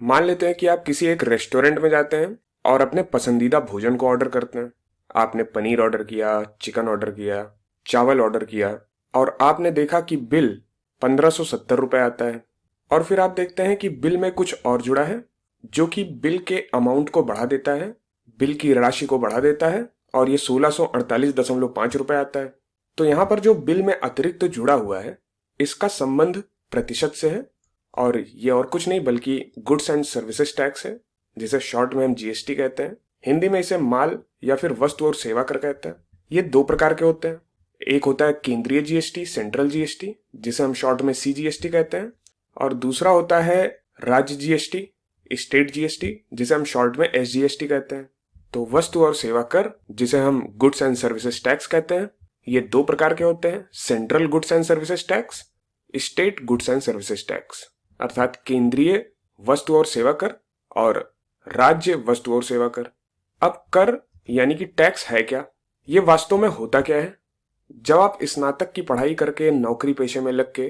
मान लेते हैं कि आप किसी एक रेस्टोरेंट में जाते हैं और अपने पसंदीदा भोजन को ऑर्डर करते हैं। आपने पनीर ऑर्डर किया, चिकन ऑर्डर किया, चावल ऑर्डर किया और आपने देखा कि बिल 1570 रुपये आता है। और फिर आप देखते हैं कि बिल में कुछ और जुड़ा है जो कि बिल के अमाउंट को बढ़ा देता है, बिल की राशि को बढ़ा देता है और ये 1648.5 रुपये आता है। तो यहाँ पर जो बिल में अतिरिक्त जुड़ा हुआ है इसका संबंध प्रतिशत से है और ये और कुछ नहीं बल्कि गुड्स एंड सर्विसेज टैक्स है, जिसे शॉर्ट में हम जीएसटी कहते हैं। हिंदी में इसे माल या फिर वस्तु और सेवा कर कहते हैं। ये दो प्रकार के होते हैं। एक होता है केंद्रीय जीएसटी, सेंट्रल जीएसटी, जिसे हम शॉर्ट में सीजीएसटी कहते हैं, और दूसरा होता है राज्य जीएसटी, स्टेट जीएसटी, जिसे हम शॉर्ट में एसजीएसटी कहते हैं। तो वस्तु और सेवा कर, जिसे हम गुड्स एंड सर्विसेज टैक्स कहते हैं, ये दो प्रकार के होते हैं। Central goods and services tax, state goods and services tax, अर्थात केंद्रीय वस्तु और सेवा कर और राज्य वस्तु और सेवा कर। अब कर यानी कि टैक्स है क्या, ये वास्तव में होता क्या है? जब आप स्नातक की पढ़ाई करके नौकरी पेशे में लग के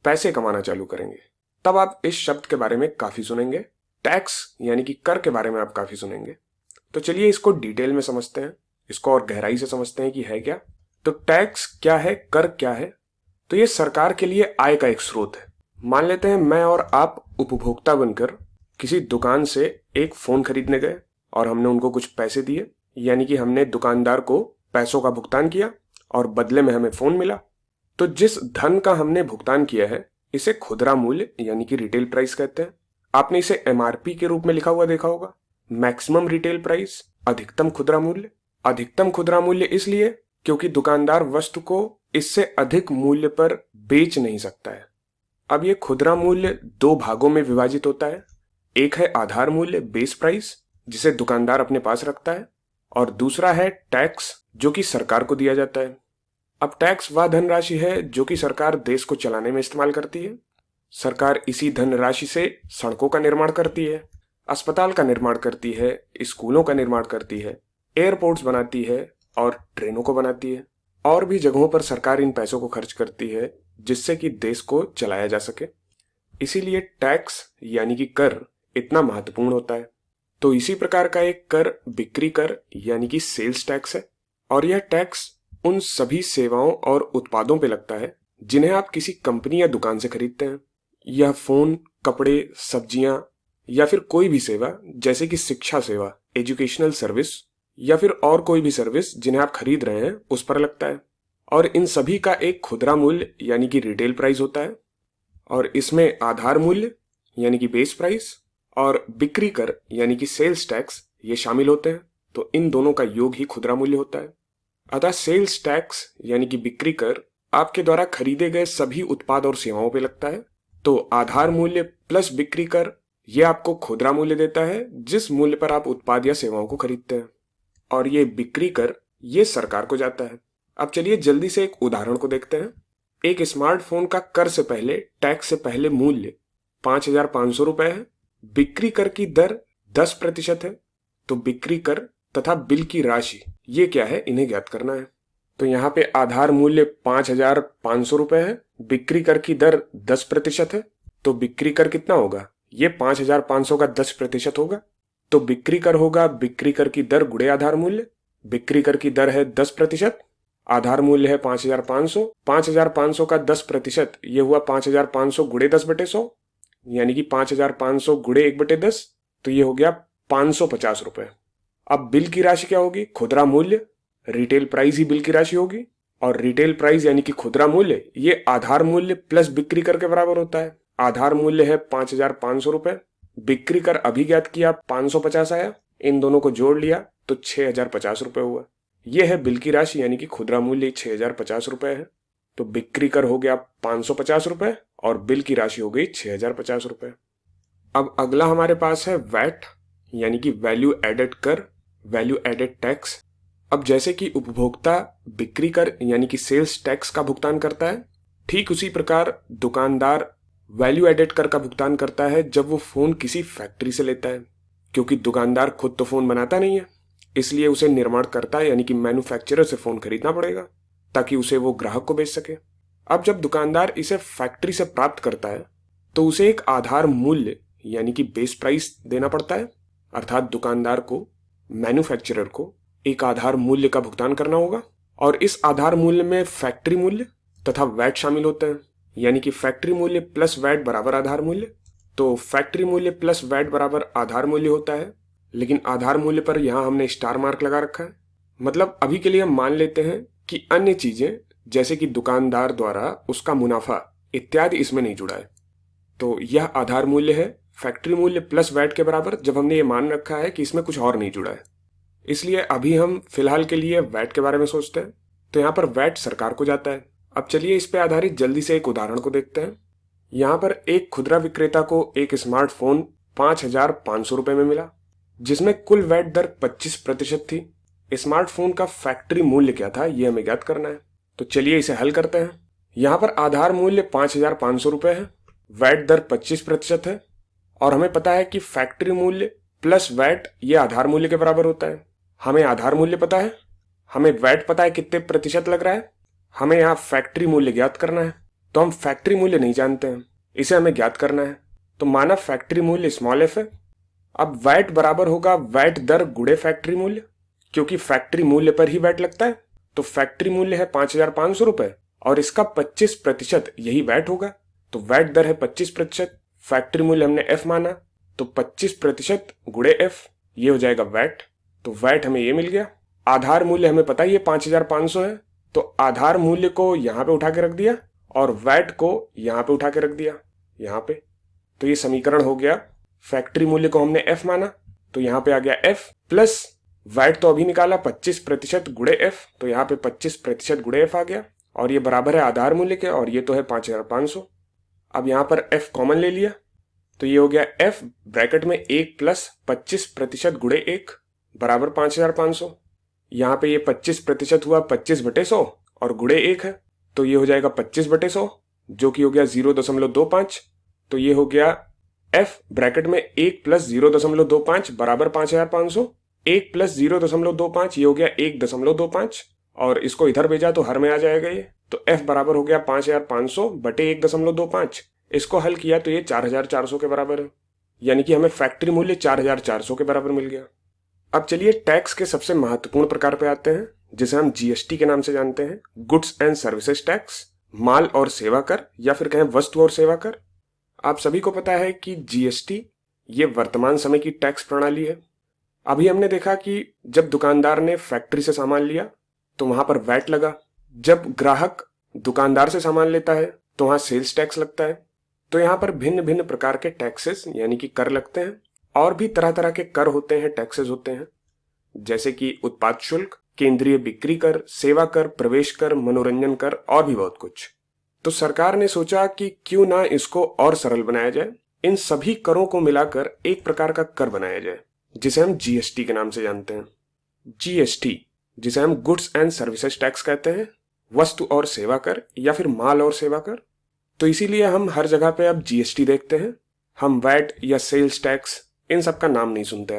पैसे कमाना चालू करेंगे तब आप इस शब्द के बारे में काफी सुनेंगे। टैक्स यानी कि कर के बारे में आप काफी सुनेंगे। तो चलिए इसको डिटेल में समझते हैं, इसको और गहराई से समझते हैं कि है क्या। तो टैक्स क्या है, कर क्या है? तो ये सरकार के लिए आय का एक स्रोत है। मान लेते हैं मैं और आप उपभोक्ता बनकर किसी दुकान से एक फोन खरीदने गए और हमने उनको कुछ पैसे दिए, यानी कि हमने दुकानदार को पैसों का भुगतान किया और बदले में हमें फोन मिला। तो जिस धन का हमने भुगतान किया है इसे खुदरा मूल्य यानी कि रिटेल प्राइस कहते हैं। आपने इसे एमआरपी के रूप में लिखा हुआ देखा होगा, मैक्सिमम रिटेल प्राइस, अधिकतम खुदरा मूल्य। अधिकतम खुदरा मूल्य इसलिए क्योंकि दुकानदार वस्तु को इससे अधिक मूल्य पर बेच नहीं सकता है। अब ये खुदरा मूल्य दो भागों में विभाजित होता है। एक है आधार मूल्य, बेस प्राइस, जिसे दुकानदार अपने पास रखता है, और दूसरा है टैक्स, जो कि सरकार को दिया जाता है। अब टैक्स वह धनराशि है जो कि सरकार देश को चलाने में इस्तेमाल करती है। सरकार इसी धनराशि से सड़कों का निर्माण करती है, अस्पताल का निर्माण करती है, स्कूलों का निर्माण करती है, एयरपोर्ट्स बनाती है और ट्रेनों को बनाती है। और भी जगहों पर सरकार इन पैसों को खर्च करती है जिससे कि देश को चलाया जा सके। इसीलिए टैक्स यानी कि कर इतना महत्वपूर्ण होता है। तो इसी प्रकार का एक कर बिक्री कर यानी कि सेल्स टैक्स है, और यह टैक्स उन सभी सेवाओं और उत्पादों पे लगता है जिन्हें आप किसी कंपनी या दुकान से खरीदते हैं। यह फोन, कपड़े, सब्जियां या फिर कोई भी सेवा जैसे कि शिक्षा सेवा, एजुकेशनल सर्विस, या फिर और कोई भी सर्विस जिन्हें आप खरीद रहे हैं उस पर लगता है। और इन सभी का एक खुदरा मूल्य यानी कि रिटेल प्राइस होता है, और इसमें आधार मूल्य यानी कि बेस प्राइस और बिक्री कर यानी कि सेल्स टैक्स ये शामिल होते हैं। तो इन दोनों का योग ही खुदरा मूल्य होता है। अतः सेल्स टैक्स यानी कि बिक्री कर आपके द्वारा खरीदे गए सभी उत्पाद और सेवाओं पे लगता है। तो आधार मूल्य प्लस बिक्री कर ये आपको खुदरा मूल्य देता है जिस मूल्य पर आप उत्पाद या सेवाओं को खरीदते हैं, और ये बिक्री कर ये सरकार को जाता है। अब चलिए जल्दी से एक उदाहरण को देखते हैं। एक स्मार्टफोन का कर से पहले, टैक्स से पहले मूल्य 5500 रुपए है। बिक्री कर की दर 10% है। तो बिक्री कर तथा बिल की राशि ये क्या है, इन्हें ज्ञात करना है। तो यहाँ पे आधार मूल्य 5500 रुपए है, बिक्री कर की दर 10% है। तो बिक्री कर कितना होगा, ये 5500 का 10% होगा। तो बिक्री कर होगा बिक्री कर की दर गुणे आधार मूल्य। बिक्री कर की दर है 10%, आधार मूल्य है 5500, 5500 का 10% ये हुआ 5500 गुणे 10/100, यानी कि 5500 गुणे 1/10, तो ये हो गया 550 रुपए। अब बिल की राशि क्या होगी, खुदरा मूल्य, रिटेल प्राइस ही बिल की राशि होगी, और रिटेल प्राइस यानी कि खुदरा मूल्य ये आधार मूल्य प्लस बिक्री कर के बराबर होता है। आधार मूल्य है 5500 रुपए, बिक्री कर अभी ज्ञात किया 550 आया, इन दोनों को जोड़ लिया तो 6050 रुपए हुआ। यह है बिल की राशि यानी कि खुदरा मूल्य 6050 रुपए है। तो बिक्री कर हो गया 550 रुपए और बिल की राशि हो गई 6050 रुपए। अब अगला हमारे पास है वैट यानी कि वैल्यू एडेड कर, वैल्यू एडेड टैक्स। अब जैसे कि उपभोक्ता बिक्री कर यानी कि सेल्स टैक्स का भुगतान करता है, ठीक उसी प्रकार दुकानदार वैल्यू एडेड कर का भुगतान करता है जब वो फोन किसी फैक्ट्री से लेता है। क्योंकि दुकानदार खुद तो फोन बनाता नहीं है, इसलिए उसे निर्माणकर्ता यानी कि मैन्युफैक्चरर से फोन खरीदना पड़ेगा ताकि उसे वो ग्राहक को बेच सके। अब जब दुकानदार इसे फैक्ट्री से प्राप्त करता है तो उसे एक आधार मूल्य यानी कि बेस प्राइस देना पड़ता है, अर्थात दुकानदार को, मैन्युफैक्चरर को एक आधार मूल्य का भुगतान करना होगा और इस आधार मूल्य में फैक्ट्री मूल्य तथा वैट शामिल होते हैं, यानी कि फैक्ट्री मूल्य प्लस वैट बराबर आधार मूल्य। तो फैक्ट्री मूल्य प्लस वैट बराबर आधार मूल्य होता है, लेकिन आधार मूल्य पर यहां हमने स्टार मार्क लगा रखा है। मतलब अभी के लिए हम मान लेते हैं कि अन्य चीजें जैसे कि दुकानदार द्वारा उसका मुनाफा इत्यादि इसमें नहीं जुड़ा है। तो यह आधार मूल्य है फैक्ट्री मूल्य प्लस वैट के बराबर, जब हमने ये मान रखा है कि इसमें कुछ और नहीं जुड़ा है। इसलिए अभी हम फिलहाल के लिए वैट के बारे में सोचते हैं। तो यहाँ पर वैट सरकार को जाता है। अब चलिए इस पे आधारित जल्दी से एक उदाहरण को देखते हैं। यहाँ पर एक खुदरा विक्रेता को एक स्मार्टफोन 5,500 रुपए में मिला, जिसमें कुल वैट दर 25% थी। स्मार्टफोन का फैक्ट्री मूल्य क्या था ये हमें ज्ञात करना है। तो चलिए इसे हल करते हैं। यहाँ पर आधार मूल्य 5,500 रुपए है, वैट दर 25% है और हमें पता है कि फैक्ट्री मूल्य प्लस वैट ये आधार मूल्य के बराबर होता है। हमें आधार मूल्य पता है, हमें वैट पता है कितने प्रतिशत लग रहा है, हमें यहाँ फैक्ट्री मूल्य ज्ञात करना है। तो हम फैक्ट्री मूल्य नहीं जानते हैं, इसे हमें ज्ञात करना है। तो माना फैक्ट्री मूल्य स्मॉल एफ है। अब वैट बराबर होगा वैट दर गुणे फैक्ट्री मूल्य, क्योंकि फैक्ट्री मूल्य पर ही वैट लगता है। तो फैक्ट्री मूल्य है 5,500 रुपए और इसका 25% यही वैट होगा। तो वैट दर है 25%, फैक्ट्री मूल्य हमने एफ माना, तो 25% गुणे एफ ये हो जाएगा वैट। तो वैट हमें ये मिल गया। आधार मूल्य हमें पता ही है 5,500 है, तो आधार मूल्य को यहाँ पे उठा के रख दिया और वैट को यहाँ पे उठा के रख दिया यहाँ पे। तो ये समीकरण हो गया। फैक्ट्री मूल्य को हमने एफ माना, तो यहाँ पे आ गया एफ प्लस वैट तो अभी निकाला 25% गुणे एफ, तो यहाँ पे 25% गुणे एफ आ गया और ये बराबर है आधार मूल्य के और ये तो है 5,500। अब यहाँ पर एफ कॉमन ले लिया, तो ये हो गया एफ ब्रैकेट में 1 प्लस 25% गुणे 1 बराबर 5,500। यहाँ पे ये 25% हुआ 25/100 और गुणे 1 है, तो ये हो जाएगा 25/100 जो कि हो गया 0.25। तो ये हो गया एफ ब्रैकेट में 1 प्लस 0.25 बराबर 5,500। 1 प्लस 0.25 ये हो गया 1.25 और इसको इधर भेजा तो हर में आ जाएगा ये। तो एफ बराबर हो गया 5,500 बटे 1.25। इसको हल किया तो ये 4,400 के बराबर है, यानी कि हमें फैक्ट्री मूल्य 4,400 के बराबर मिल गया। अब चलिए टैक्स के सबसे महत्वपूर्ण प्रकार पे आते हैं, जिसे हम जीएसटी के नाम से जानते हैं, गुड्स एंड सर्विसेज टैक्स, माल और सेवा कर या फिर कहें वस्तु और सेवा कर। आप सभी को पता है कि जीएसटी ये वर्तमान समय की टैक्स प्रणाली है। अभी हमने देखा कि जब दुकानदार ने फैक्ट्री से सामान लिया तो वहां पर वैट लगा, जब ग्राहक दुकानदार से सामान लेता है तो वहां सेल्स टैक्स लगता है। तो यहाँ पर भिन्न भिन्न प्रकार के टैक्सेस यानी कि कर लगते हैं और भी तरह तरह के कर होते हैं, टैक्सेस होते हैं, जैसे कि उत्पाद शुल्क, केंद्रीय बिक्री कर, सेवा कर, प्रवेश कर, मनोरंजन कर और भी बहुत कुछ। तो सरकार ने सोचा कि क्यों ना इसको और सरल बनाया जाए, इन सभी करों को मिलाकर एक प्रकार का कर बनाया जाए जिसे हम जीएसटी के नाम से जानते हैं। जीएसटी जिसे हम गुड्स एंड सर्विसेज टैक्स कहते हैं, वस्तु और सेवा कर या फिर माल और सेवा कर। तो इसीलिए हम हर जगह पे अब जीएसटी देखते हैं, हम वैट या सेल्स टैक्स इन सब का नाम नहीं सुनते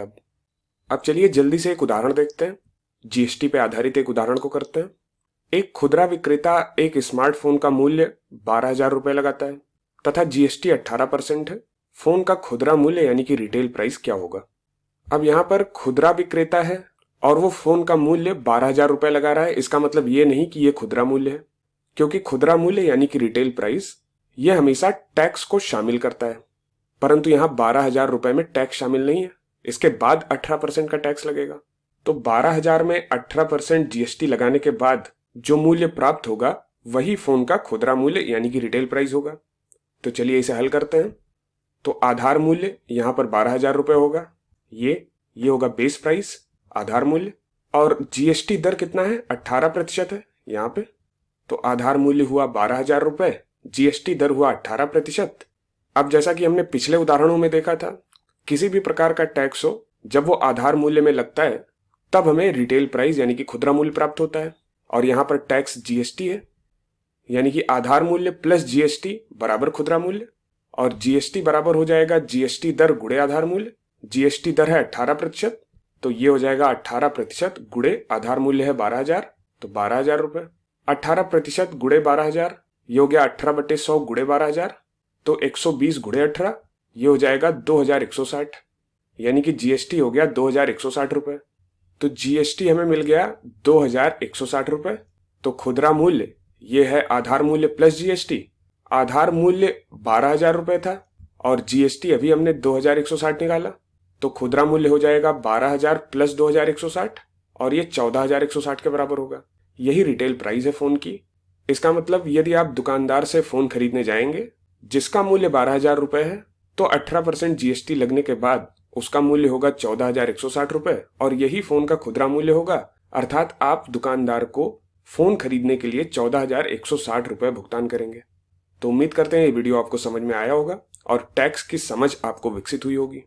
अब चलिए जल्दी से एक उदाहरण देखते हैं। जीएसटी पे आधारित एक उदाहरण को करते हैं। एक खुदरा विक्रेता एक स्मार्टफोन का मूल्य 12,000 रुपए लगाता है तथा जीएसटी 18% है। फोन का खुदरा मूल्य यानी कि रिटेल प्राइस क्या होगा। अब यहाँ पर खुदरा विक्रेता है और वो फोन का मूल्य 12,000 रुपए लगा रहा है। इसका मतलब ये नहीं कि ये खुदरा मूल्य है, क्योंकि खुदरा मूल्य यानी कि रिटेल प्राइस ये हमेशा टैक्स को शामिल करता है, परंतु यहाँ 12,000 रुपए में टैक्स शामिल नहीं है, इसके बाद 18% का टैक्स लगेगा। तो 12,000 में 18% जीएसटी लगाने के बाद जो मूल्य प्राप्त होगा वही फोन का खुदरा मूल्य यानी कि रिटेल प्राइस होगा। तो चलिए इसे हल करते हैं। तो आधार मूल्य यहाँ पर 12,000 रुपए होगा, ये होगा बेस प्राइस आधार मूल्य, और जीएसटी दर कितना है 18% है यहाँ पे। तो आधार मूल्य हुआ 12,000 रुपए, जीएसटी दर हुआ 18%। अब जैसा कि हमने पिछले उदाहरणों में देखा था, किसी भी प्रकार का टैक्स हो जब वो आधार मूल्य में लगता है तब हमें रिटेल प्राइस यानी कि खुदरा मूल्य प्राप्त होता है, और यहाँ पर टैक्स जीएसटी है, यानी कि आधार मूल्य प्लस जीएसटी बराबर खुदरा मूल्य, और जीएसटी बराबर हो जाएगा जीएसटी दर गुणे आधार मूल्य। जीएसटी दर है 18%, तो ये हो जाएगा 18% गुणे आधार मूल्य है 12,000, तो 12,000 रुपए। 18% गुणे 12,000 ये हो गया 18/100 गुणे 12,000, तो 120 गुणे 18 ये हो जाएगा 2160, यानी कि जीएसटी हो गया 2160 रुपए। तो जीएसटी हमें मिल गया 2160 रुपए। तो खुदरा मूल्य ये है आधार मूल्य प्लस जीएसटी। आधार मूल्य 12,000 रुपए था और जीएसटी अभी हमने 2160 निकाला, तो खुदरा मूल्य हो जाएगा 12,000 प्लस 2160 और ये 14,160 के बराबर होगा। यही रिटेल प्राइस है फोन की। इसका मतलब यदि आप दुकानदार से फोन खरीदने जाएंगे जिसका मूल्य 12,000 रुपए है, तो 18% जीएसटी लगने के बाद उसका मूल्य होगा 14,160 रुपए और यही फोन का खुदरा मूल्य होगा। अर्थात आप दुकानदार को फोन खरीदने के लिए 14,160 रुपए भुगतान करेंगे। तो उम्मीद करते हैं ये वीडियो आपको समझ में आया होगा और टैक्स की समझ आपको विकसित हुई होगी।